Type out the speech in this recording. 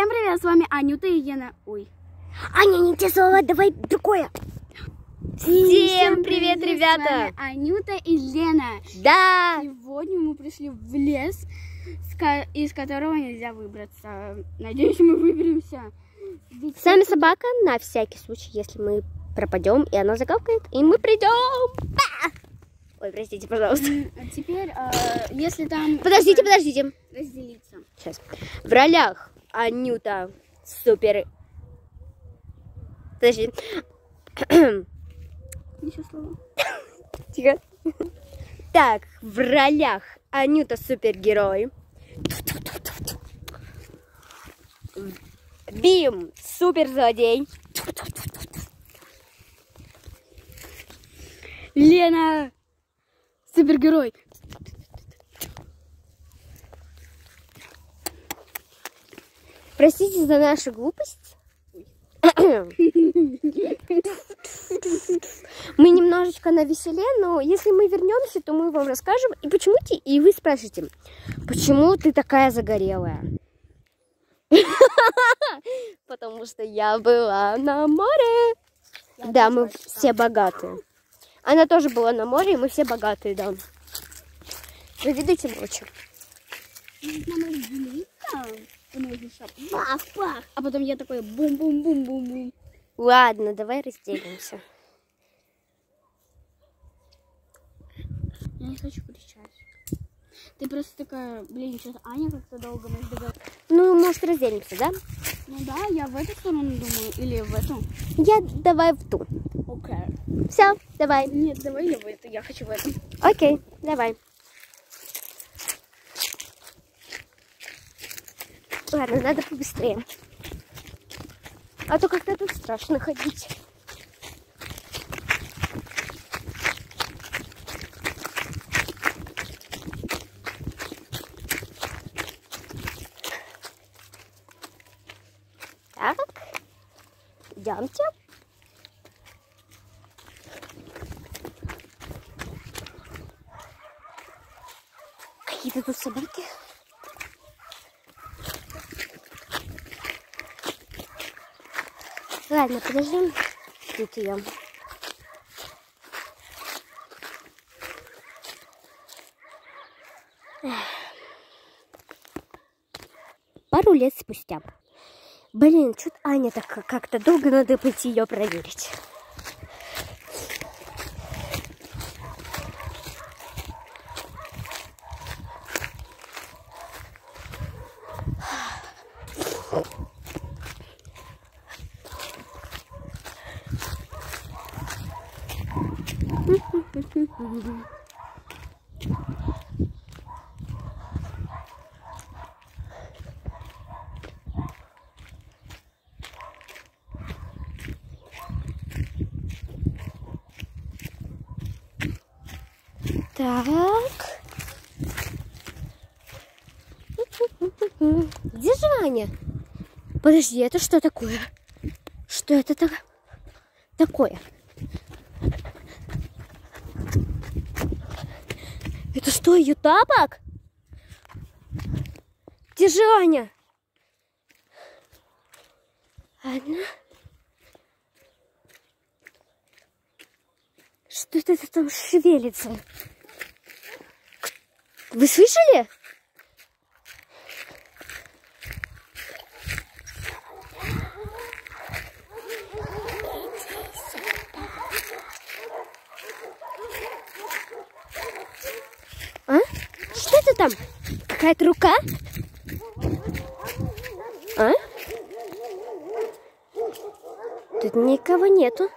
Всем привет, с вами Анюта и Лена. Ой. Аня, не те слова, давай другое. Всем привет, ребята. С вами Анюта и Лена. Да. Сегодня мы пришли в лес, из которого нельзя выбраться. Надеюсь, мы выберемся. Ведь С нами собака на всякий случай, если мы пропадем, и она загавкает, и мы придем. Ой, простите, пожалуйста. А теперь, если там... Подождите. Разделиться. Сейчас. В ролях Анюта супер... Подожди. Еще слово. Тихо. Так, в ролях Анюта супергерой. Бим суперзлодей. Лена супергерой. Простите за нашу глупость. Мы немножечко навеселе, но если мы вернемся, то мы вам расскажем. И вы спросите, почему ты такая загорелая? Потому что я была на море. Да, мы все богатые. Она тоже была на море, и мы все богатые, да. Вы видите ночью? Бах-бах. А потом я такой бум-бум-бум-бум-бум. Ладно, давай разделимся. Я не хочу кричать. Ты просто такая, блин, что-то Аня как-то долго мы ждали. Ну, может, разделимся, да? Ну да, я в эту сторону думаю, или в эту. Я давай в ту. Окей. Все, давай. Нет, давай я в эту, я хочу в эту. Окей, давай. Ладно, надо побыстрее. А то как-то тут страшно ходить. Так, идемте. Какие-то тут собаки. Ладно, подождем. Тут ее. Пару лет спустя. Блин, что-то Аня так как-то долго, надо пойти ее проверить. Так. Где же Аня? Подожди, это что такое? Что это такое? Это что, ее тапок? Где же Аня? Ладно. Что это там шевелится? Вы слышали? А? Что это там? Какая-то рука? А? Тут никого нету.